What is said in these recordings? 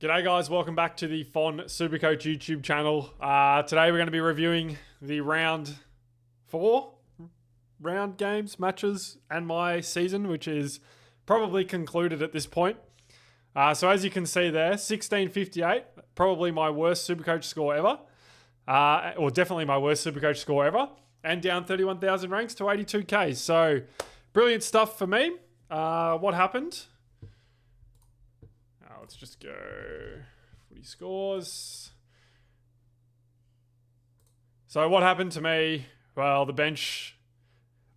G'day guys, welcome back to the Fon Supercoach YouTube channel. Today we're going to be reviewing the round 4 matches and my season, which is probably concluded at this point. So as you can see there, 1658, probably my worst Supercoach score ever. Or definitely my worst Supercoach score ever. And down 31,000 ranks to 82k. So brilliant stuff for me. What happened? Let's just go footy scores. So what happened to me? Well, the bench.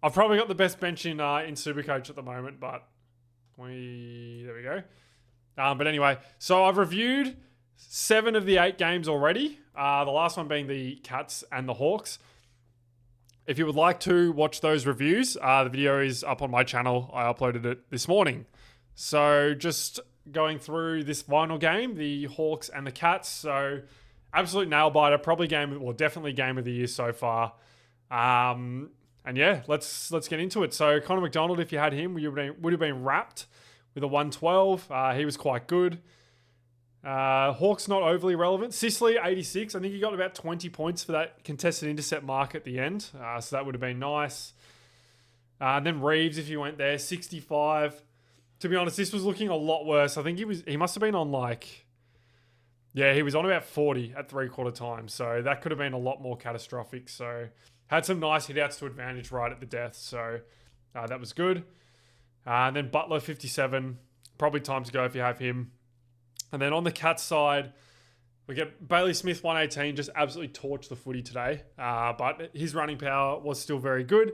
I've probably got the best bench in Supercoach at the moment, but there we go. But anyway, so I've reviewed 7 of the 8 games already. The last one being the Cats and the Hawks. If you would like to watch those reviews, the video is up on my channel. I uploaded it this morning. So just going through this final game, the Hawks and the Cats. So absolute nail biter, definitely game of the year so far. And yeah, let's get into it. So Connor McDonald, if you had him, would have been wrapped with a 112. He was quite good. Hawks not overly relevant. Sicily 86. I think he got about 20 points for that contested intercept mark at the end. So that would have been nice. And then Reeves, if you went there, 65. To be honest, this was looking a lot worse. I think he must have been on he was on about 40 at 3/4 time. So that could have been a lot more catastrophic. So had some nice hit outs to advantage right at the death. So that was good. And then Butler 57. Probably time to go if you have him. And then on the Cats side, we get Bailey Smith 118, just absolutely torched the footy today. But his running power was still very good.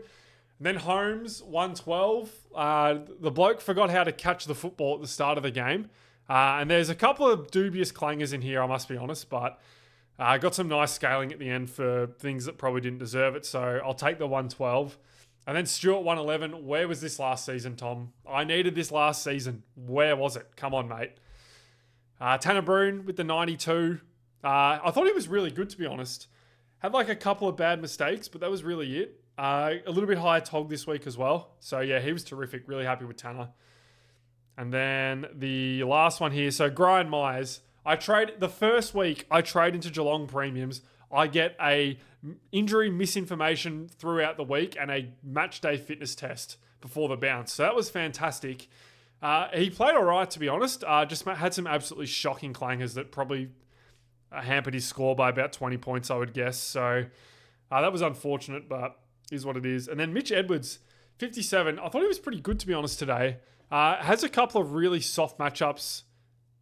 And then Holmes, 112. The bloke forgot how to catch the football at the start of the game. And there's a couple of dubious clangers in here, I must be honest. But got some nice scaling at the end for things that probably didn't deserve it. So I'll take the 112. And then Stewart, 111. Where was this last season, Tom? I needed this last season. Where was it? Come on, mate. Tanner Bruhn with the 92. I thought he was really good, to be honest. Had a couple of bad mistakes, but that was really it. A little bit higher tog this week as well. So yeah, he was terrific. Really happy with Tanner. And then the last one here. So Brian Myers. The first week I trade into Geelong premiums. I get a injury misinformation throughout the week and a match day fitness test before the bounce. So that was fantastic. He played all right, to be honest. Just had some absolutely shocking clangers that probably hampered his score by about 20 points, I would guess. So that was unfortunate, but is what it is. And then Mitch Edwards, 57. I thought he was pretty good, to be honest, today. Has a couple of really soft matchups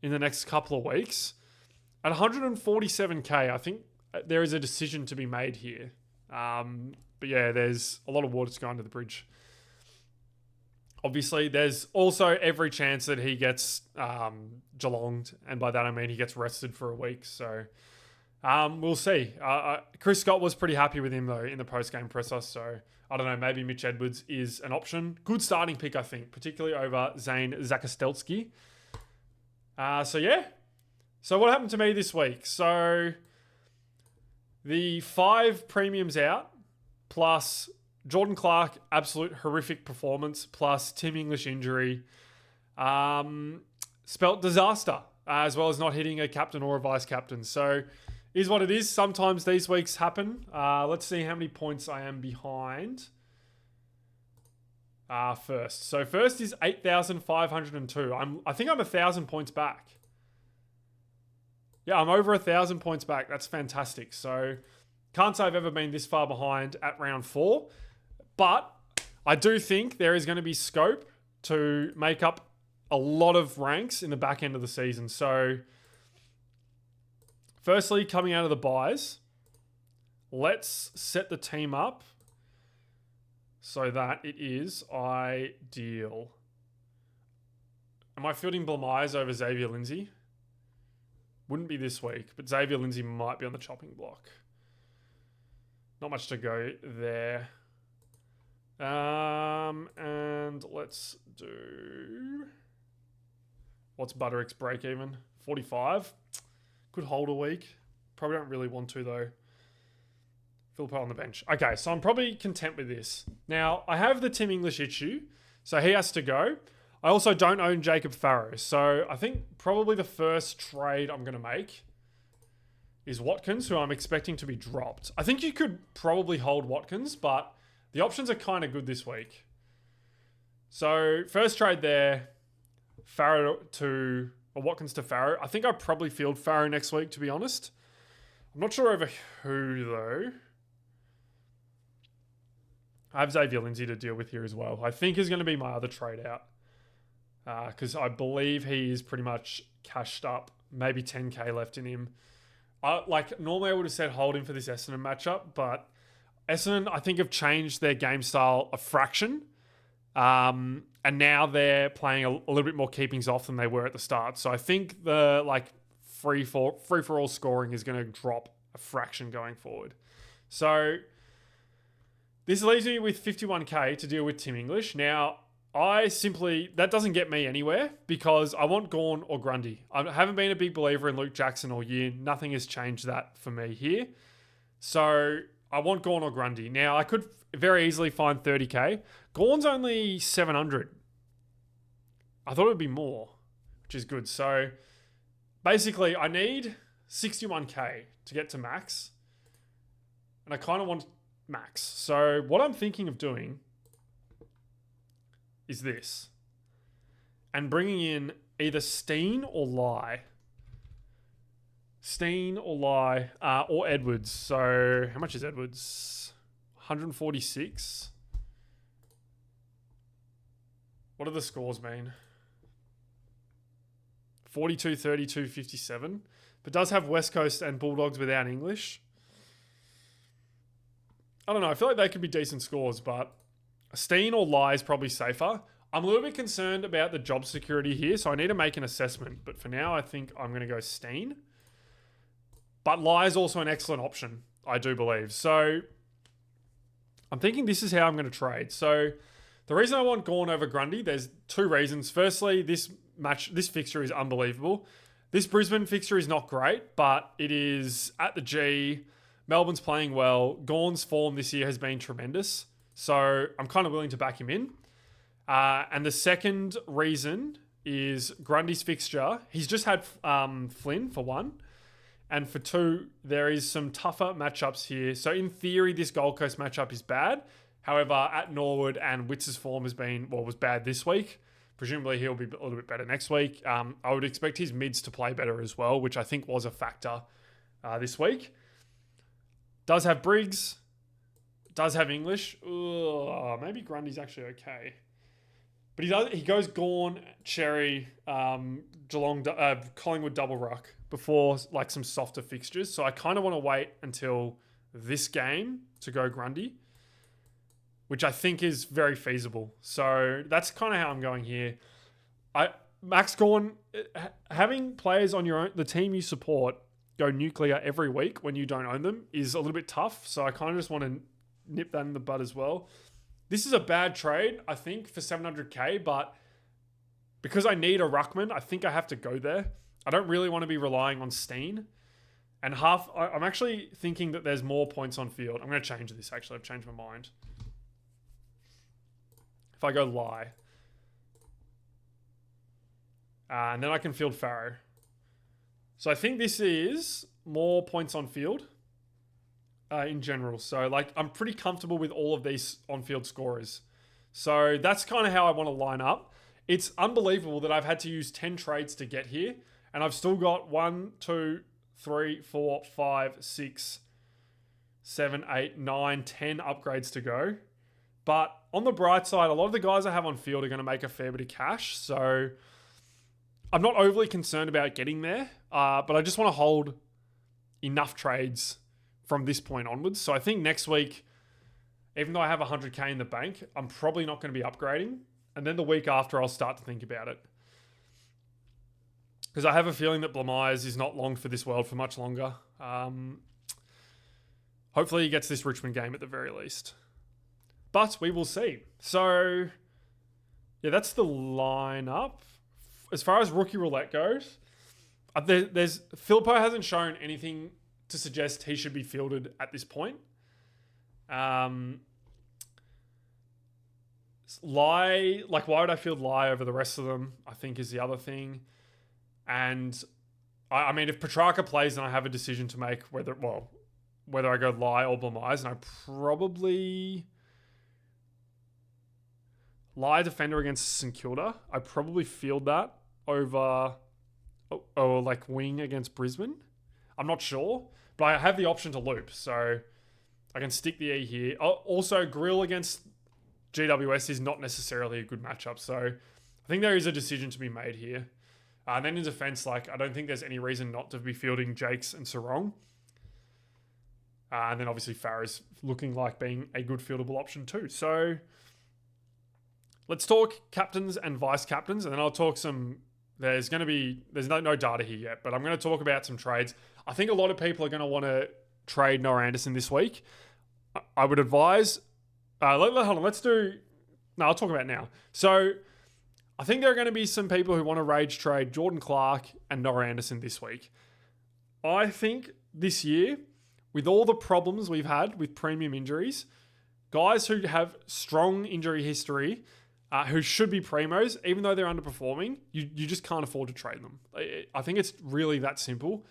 in the next couple of weeks. At 147k, I think there is a decision to be made here. But yeah, there's a lot of water to go under the bridge. Obviously, there's also every chance that he gets Geelonged, and by that I mean he gets rested for a week. So we'll see. Chris Scott was pretty happy with him, though, in the post-game presser. So I don't know, maybe Mitch Edwards is an option. Good starting pick, I think, particularly over Zane Zakastelski. So yeah. So what happened to me this week? So the 5 premiums out, plus Jordan Clark, absolute horrific performance, plus Tim English injury, spelt disaster, as well as not hitting a captain or a vice captain. So is what it is. Sometimes these weeks happen. Let's see how many points I am behind first. So first is 8,502. I think I'm 1,000 points back. Yeah, I'm over 1,000 points back. That's fantastic. So can't say I've ever been this far behind at round 4. But I do think there is going to be scope to make up a lot of ranks in the back end of the season. So firstly, coming out of the buys, let's set the team up so that it is ideal. Am I fielding Blamires over Xavier Lindsay? Wouldn't be this week, but Xavier Lindsay might be on the chopping block. Not much to go there. And let's do... What's Butterick's break even? 45. Could hold a week. Probably don't really want to, though. Philippo on the bench. Okay, so I'm probably content with this. Now, I have the Tim English issue, so he has to go. I also don't own Jacob Farrow. So I think probably the first trade I'm going to make is Watkins, who I'm expecting to be dropped. I think you could probably hold Watkins, but the options are kind of good this week. So first trade there, Watkins to Farrow. I think I'll probably field Farrow next week, to be honest. I'm not sure over who, though. I have Xavier Lindsay to deal with here as well. I think is going to be my other trade out. Because I believe he is pretty much cashed up. Maybe 10k left in him. Normally I would have said hold him for this Essendon matchup, but Essendon, I think, have changed their game style a fraction. And now they're playing a little bit more keepings off than they were at the start. So I think the free for all scoring is going to drop a fraction going forward. So this leaves me with 51k to deal with Tim English. Now, that doesn't get me anywhere because I want Gawn or Grundy. I haven't been a big believer in Luke Jackson all year. Nothing has changed that for me here. So I want Gawn or Grundy. Now, I could very easily find 30k. Gawn's only 700. I thought it would be more, which is good. So basically, I need 61k to get to max. And I kind of want max. So what I'm thinking of doing is this. And bringing in either Steen or Lai. Or Edwards. So how much is Edwards? 146. What do the scores mean? 42, 32, 57. But does have West Coast and Bulldogs without English. I don't know. I feel like they could be decent scores, but Steen or Lai is probably safer. I'm a little bit concerned about the job security here, so I need to make an assessment. But for now, I think I'm going to go Steen. But Lai is also an excellent option, I do believe. So I'm thinking this is how I'm going to trade. So the reason I want Gawn over Grundy, there's two reasons. Firstly, this fixture is unbelievable. This Brisbane fixture is not great, but it is at the G. Melbourne's playing well. Gawn's form this year has been tremendous. So I'm kind of willing to back him in. And the second reason is Grundy's fixture. He's just had Flynn for one. And for two, there is some tougher matchups here. So in theory, this Gold Coast matchup is bad. However, at Norwood and Witz's form was bad this week. Presumably he'll be a little bit better next week. I would expect his mids to play better as well, which I think was a factor this week. Does have Briggs. Does have English. Maybe Grundy's actually okay. But he goes Gawn, Cherry, Collingwood double ruck before some softer fixtures. So I kind of want to wait until this game to go Grundy, which I think is very feasible. So that's kind of how I'm going here. Max Gawn, having players on the team you support go nuclear every week when you don't own them is a little bit tough. So I kind of just want to nip that in the bud as well. This is a bad trade, I think, for 700k, but because I need a Ruckman, I think I have to go there. I don't really want to be relying on Steen. And I'm actually thinking that there's more points on field. I'm going to change this, actually. I've changed my mind. If I go Lai. And then I can field Farrow. So I think this is more points on field in general. So I'm pretty comfortable with all of these on-field scorers. So that's kind of how I want to line up. It's unbelievable that I've had to use 10 trades to get here. And I've still got 1, 2, 3, 4, 5, 6, 7, 8, 9, 10 upgrades to go. But on the bright side, a lot of the guys I have on field are going to make a fair bit of cash. So I'm not overly concerned about getting there. But I just want to hold enough trades from this point onwards. So I think next week, even though I have 100k in the bank, I'm probably not going to be upgrading. And then the week after, I'll start to think about it. Because I have a feeling that Blamires is not long for this world for much longer. Hopefully he gets this Richmond game at the very least. But we will see. So, yeah, that's the lineup. As far as rookie roulette goes, Philippo hasn't shown anything to suggest he should be fielded at this point. Lie, like, why would I field Lie over the rest of them, I think is the other thing. And I mean, if Petrarca plays, then I have a decision to make whether I go Lie or Blamise, and I probably Lie defender against St Kilda. I probably field that over or like wing against Brisbane. I'm not sure, but I have the option to loop, so I can stick the E here. Also, Grill against GWS is not necessarily a good matchup, so I think there is a decision to be made here. And then in defense, like, I don't think there's any reason not to be fielding Jakes and Sarong. And then obviously Farah's looking like being a good fieldable option too. So let's talk captains and vice captains, and then I'll talk some. There's no data here yet, but I'm going to talk about some trades. I think a lot of people are going to want to trade Noah Anderson this week. I would advise. Hold on. I'll talk about it now. So I think there are going to be some people who want to rage trade Jordan Clark and Noah Anderson this week. I think this year, with all the problems we've had with premium injuries, guys who have strong injury history, who should be primos, even though they're underperforming, you just can't afford to trade them. I think it's really that simple.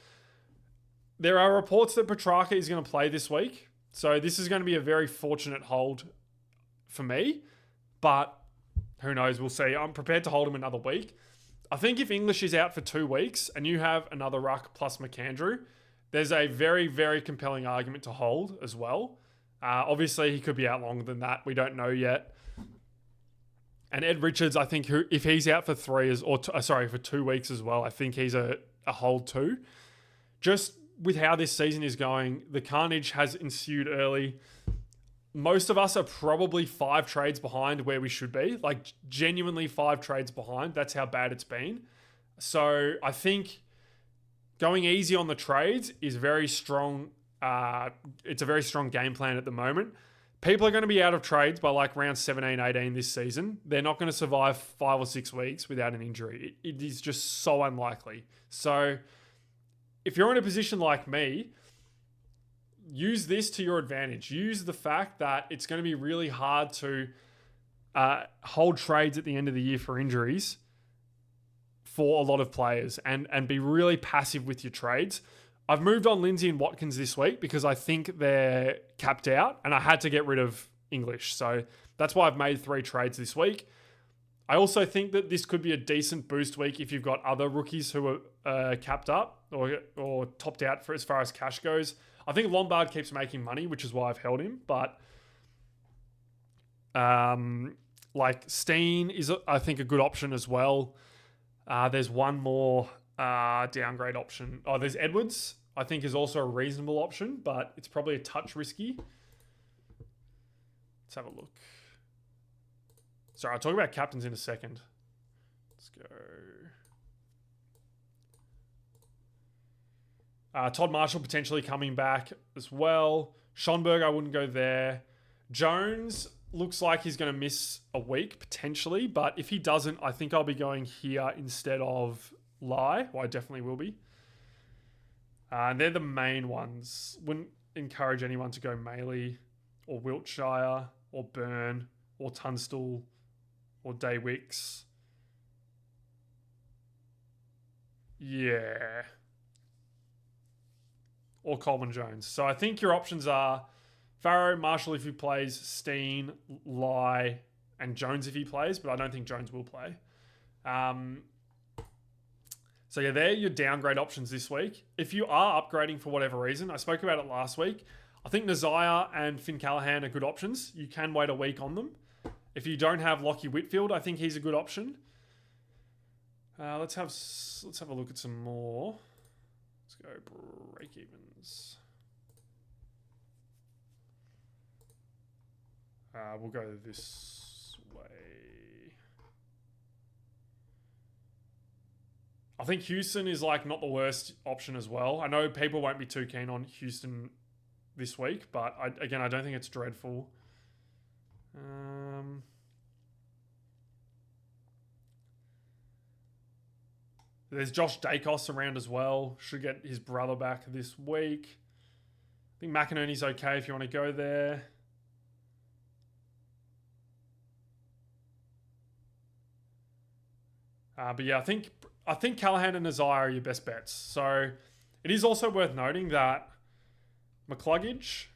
There are reports that Petrarca is going to play this week, so this is going to be a very fortunate hold for me, but who knows, we'll see. I'm prepared to hold him another week. I think if English is out for 2 weeks and you have another ruck plus McAndrew, there's a very, very compelling argument to hold as well. Obviously, he could be out longer than that. We don't know yet. And Ed Richards, I think, if he's out for 2 weeks as well, I think he's a hold too. Just with how this season is going, the carnage has ensued early. Most of us are probably 5 trades behind where we should be. Like, genuinely 5 trades behind. That's how bad it's been. So I think going easy on the trades is very strong. It's a very strong game plan at the moment. People are going to be out of trades by like round 17, 18 this season. They're not going to survive 5 or 6 weeks without an injury. It is just so unlikely. So if you're in a position like me, use this to your advantage. Use the fact that it's going to be really hard to hold trades at the end of the year for injuries for a lot of players and be really passive with your trades. I've moved on Lindsay and Watkins this week because I think they're capped out and I had to get rid of English. So that's why I've made 3 trades this week. I also think that this could be a decent boost week if you've got other rookies who are capped up or topped out for as far as cash goes. I think Lombard keeps making money, which is why I've held him. But like Steen is, I think, a good option as well. There's one more downgrade option. Oh, there's Edwards, I think, is also a reasonable option, but it's probably a touch risky. Let's have a look. Sorry, I'll talk about captains in a second. Let's go. Todd Marshall potentially coming back as well. Schonberg, I wouldn't go there. Jones looks like he's going to miss a week potentially, but if he doesn't, I think I'll be going here instead of Lie. Well, I definitely will be. And they're the main ones. Wouldn't encourage anyone to go Maley or Wiltshire or Byrne or Tunstall or Daywicks. Yeah. Or Coleman Jones. So I think your options are Farrow, Marshall if he plays, Steen, Lie, and Jones if he plays, but I don't think Jones will play. So yeah, they're your downgrade options this week. If you are upgrading for whatever reason, I spoke about it last week. I think Nazaya and Finn Callahan are good options. You can wait a week on them. If you don't have Lockie Whitfield, I think he's a good option. Let's have a look at some more. Let's go break evens. We'll go this way. I think Houston is like not the worst option as well. I know people won't be too keen on Houston this week, but I don't think it's dreadful. There's Josh Dacos around as well. Should get his brother back this week. I think McInerney's okay if you want to go there. But yeah, I think Callahan and Nazai are your best bets. So it is also worth noting that McCluggage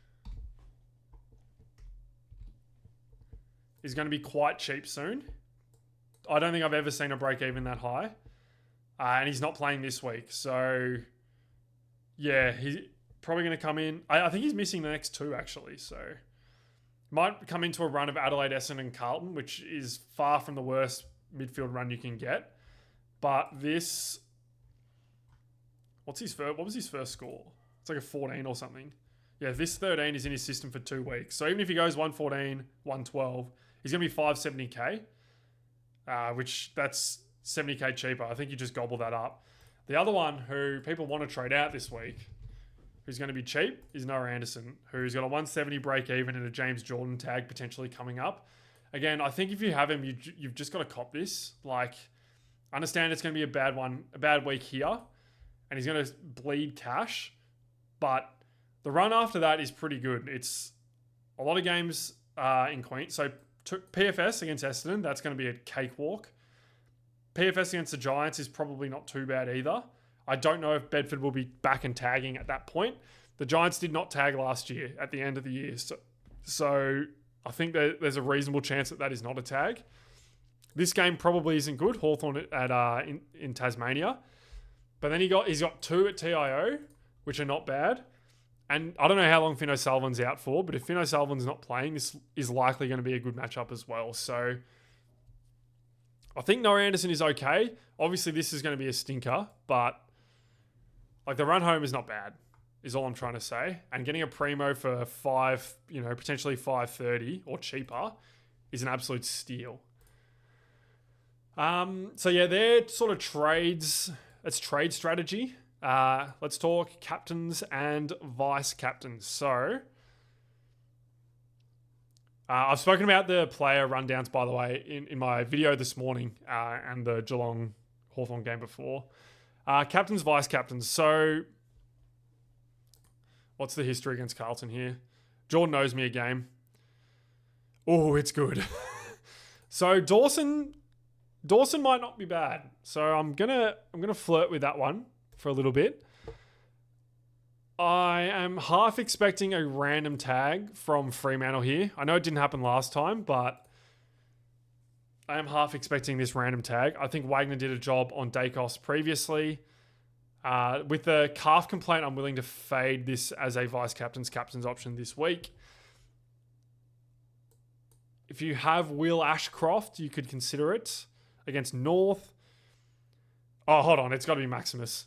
is going to be quite cheap soon. I don't think I've ever seen a break even that high. And he's not playing this week. So yeah, he's probably going to come in. I think he's missing the next two actually. So might come into a run of Adelaide, Essendon and Carlton, which is far from the worst midfield run you can get. But this, what was his first score? It's like a 14 or something. Yeah, this 13 is in his system for 2 weeks. So even if he goes 114, 112, he's going to be 570k, which that's 70k cheaper. I think you just gobble that up. The other one who people want to trade out this week, who's going to be cheap, is Noah Anderson, who's got a 170 break even and a James Jordan tag potentially coming up. Again, I think if you have him, you've just got to cop this. Like, understand it's going to be a bad week here, and he's going to bleed cash, but the run after that is pretty good. It's a lot of games in Queens. So PFS against Essendon, that's going to be a cakewalk. PFS against the Giants is probably not too bad either. I don't know if Bedford will be back and tagging at that point. The Giants did not tag last year at the end of the year. So I think there's a reasonable chance that is not a tag. This game probably isn't good. Hawthorn at in Tasmania. But then he's got 2 at TIO, which are not bad. And I don't know how long Finn O'Sullivan's out for, but if Finn O'Sullivan's not playing, this is likely going to be a good matchup as well. So I think Noah Anderson is okay. Obviously, this is going to be a stinker, but like the run home is not bad, is all I'm trying to say. And getting a primo for potentially 530 or cheaper is an absolute steal. So yeah, they're sort of trades. It's trade strategy. Let's talk captains and vice captains. So I've spoken about the player rundowns, by the way, in my video this morning and the Geelong Hawthorn game before. Captains, vice captains. So what's the history against Carlton here? Jordan owes me a game. Oh, it's good. So Dawson might not be bad. So I'm gonna flirt with that one for a little bit. I am half expecting a random tag from Fremantle here. I know it didn't happen last time, but I am half expecting this random tag. I think Wagner did a job on Dacos previously. With the calf complaint, I'm willing to fade this as a vice captain's option this week. If you have Will Ashcroft, you could consider it against North. Oh, hold on. It's got to be Maximus.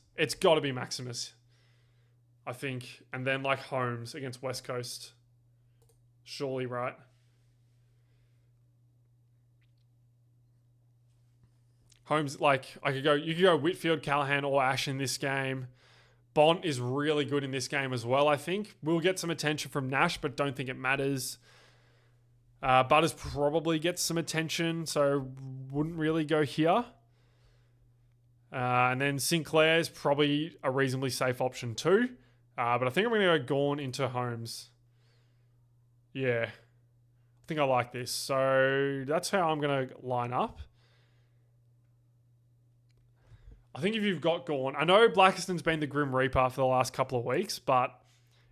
I think. And then like Holmes against West Coast. Surely, right? Holmes, you could go Whitfield, Callahan, or Ash in this game. Bont is really good in this game as well, I think. We'll get some attention from Nash, but don't think it matters. Butters probably gets some attention, so wouldn't really go here. And then Sinclair is probably a reasonably safe option too. But I think I'm going to go Gawn into Holmes. Yeah. I think I like this. So that's how I'm going to line up. I think if you've got Gawn, I know Blackiston's been the Grim Reaper for the last couple of weeks, but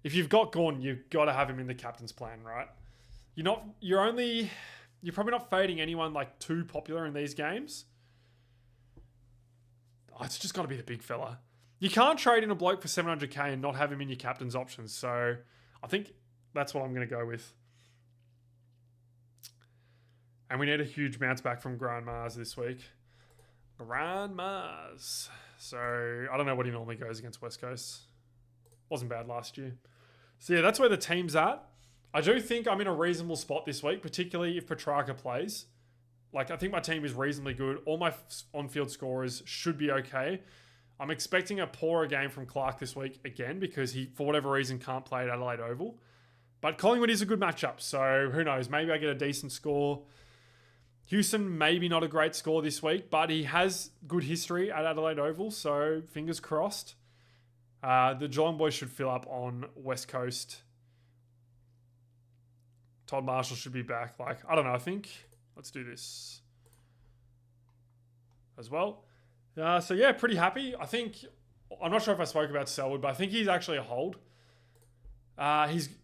if you've got Gawn, you've got to have him in the captain's plan, right? You're probably not fading anyone like too popular in these games. Oh, it's just got to be the big fella. You can't trade in a bloke for 700k and not have him in your captain's options. So I think that's what I'm going to go with. And we need a huge bounce back from Grand Mars this week. Grand Mars. So I don't know what he normally goes against West Coast. Wasn't bad last year. So yeah, that's where the team's at. I do think I'm in a reasonable spot this week, particularly if Petrarca plays. Like, I think my team is reasonably good. All my on-field scorers should be okay. I'm expecting a poorer game from Clark this week again because he, for whatever reason, can't play at Adelaide Oval. But Collingwood is a good matchup, so who knows? Maybe I get a decent score. Houston, maybe not a great score this week, but he has good history at Adelaide Oval, so fingers crossed. The Geelong boys should fill up on West Coast. Todd Marshall should be back. I don't know, I think... Let's do this. as well. So yeah, pretty happy. I'm not sure if I spoke about Selwood, but I think he's actually a hold.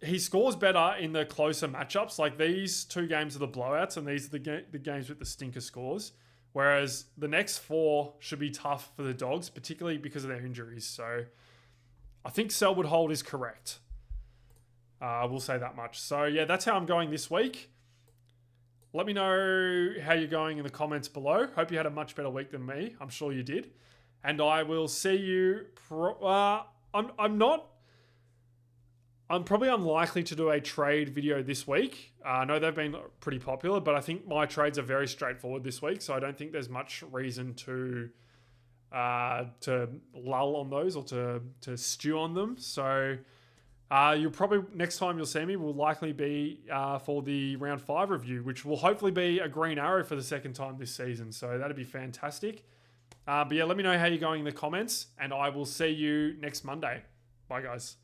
He scores better in the closer matchups. Like these 2 games are the blowouts, and these are the games with the stinker scores. Whereas the next 4 should be tough for the Dogs, particularly because of their injuries. So I think Selwood hold is correct. I will say that much. So yeah, that's how I'm going this week. Let me know how you're going in the comments below. Hope you had a much better week than me. I'm sure you did. And I will see you. I'm probably unlikely to do a trade video this week. I know they've been pretty popular, but I think my trades are very straightforward this week, so I don't think there's much reason to lull on those or to stew on them. So you'll probably, next time you'll see me will likely be for the round 5 review, which will hopefully be a green arrow for the second time this season. So that'd be fantastic. But yeah, let me know how you're going in the comments, and I will see you next Monday. Bye, guys.